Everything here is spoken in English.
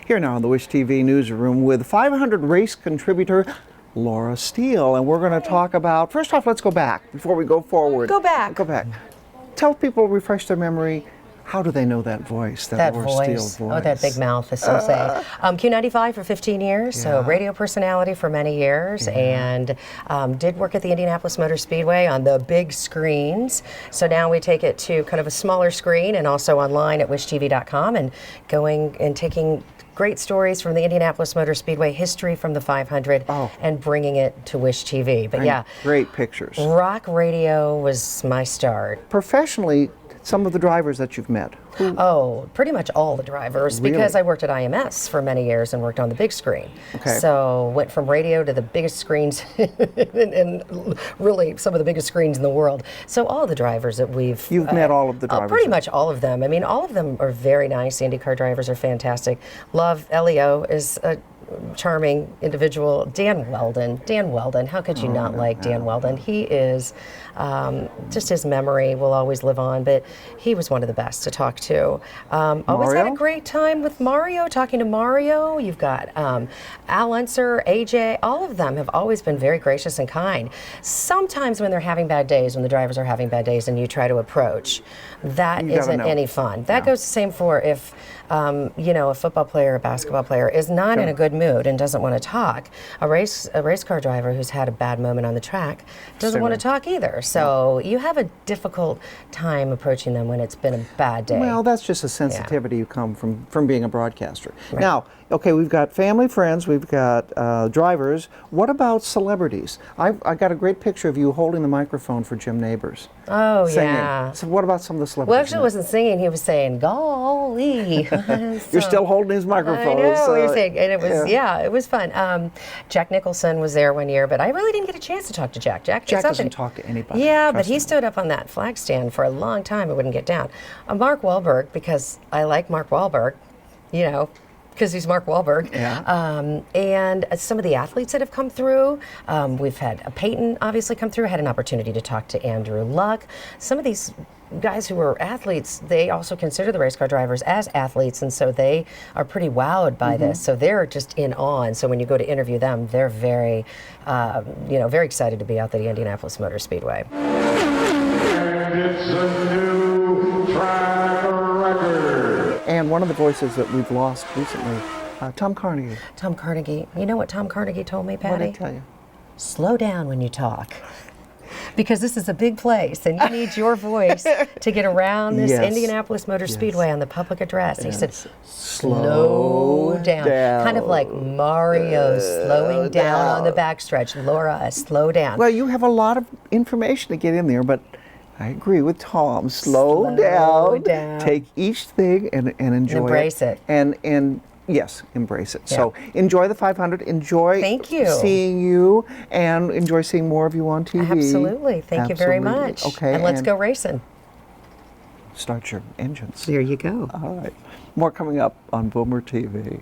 Here now in the Wish TV newsroom with 500 race contributor Laura Steele, and we're going to talk about, first off, let's go back before we go forward. Go back. Go back. Tell people, refresh their memory, how do they know that voice, that Laura Steele voice? Oh, that big mouth, as some say. Q95 for 15 years, so radio personality for many years, and did work at the Indianapolis Motor Speedway on the big screens. So now we take it to kind of a smaller screen and also online at wishtv.com and going and taking great stories from the Indianapolis Motor Speedway, history from the 500, and bringing it to Wish TV. But yeah, great pictures. Rock radio was my start. Professionally, some of the drivers that you've met. Oh, pretty much all the drivers, because I worked at IMS for many years and worked on the big screen. Okay. So went from radio to the biggest screens and really some of the biggest screens in the world. So all the drivers that You've met all of the drivers? Pretty much all of them. I mean, all of them are very nice. The IndyCar drivers are fantastic. Love Elio is a charming individual. Dan Weldon, how could you not like Dan Weldon? He is, just his memory will always live on, but he was one of the best to talk to. Always had a great time with Mario, talking to Mario. You've got Al Unser, AJ, all of them have always been very gracious and kind. Sometimes when they're having bad days, when the drivers are having bad days and you try to approach, that isn't any fun. That goes the same for if a football player, a basketball player is not in a good mood and doesn't want to talk. A race car driver who's had a bad moment on the track doesn't want to talk either. So you have a difficult time approaching them when it's been a bad day. Well, that's just a sensitivity you come from being a broadcaster. Right. Now, okay, we've got family, friends, we've got drivers. What about celebrities? I got a great picture of you holding the microphone for Jim Neighbors. Oh, singing. Yeah. So what about some of the celebrities? Well, actually, he wasn't singing. He was saying, golly. You're still holding his microphone. I know, you're saying, and it was, it was fun. Jack Nicholson was there one year, but I really didn't get a chance to talk to Jack. Jack doesn't talk to anybody. Yeah, but he stood up on that flag stand for a long time. It wouldn't get down. Mark Wahlberg, because I like Mark Wahlberg, because he's Mark Wahlberg. Yeah. And some of the athletes that have come through, we've had Peyton obviously come through. I had an opportunity to talk to Andrew Luck. Some of these guys who were athletes, they also consider the race car drivers as athletes, and so they are pretty wowed by this. So they're just in awe. And so when you go to interview them, they're very, very excited to be out at the Indianapolis Motor Speedway. And it's a new track record. And one of the voices that we've lost recently, Tom Carnegie. Tom Carnegie. You know what Tom Carnegie told me, Patty? What did he tell you? Slow down when you talk. Because this is a big place, and you need your voice to get around this Indianapolis Motor Speedway on the public address. He said, slow down. Kind of like Mario slowing down on the backstretch. Laura, slow down. Well, you have a lot of information to get in there, but I agree with Tom. Slow down. Take each thing and enjoy Embrace it. And yes, embrace it. So enjoy the 500. Enjoy seeing you, and enjoy seeing more of you on TV. Absolutely. Thank you very much. Okay. And let's go racing. Start your engines. There you go. All right. More coming up on Boomer TV.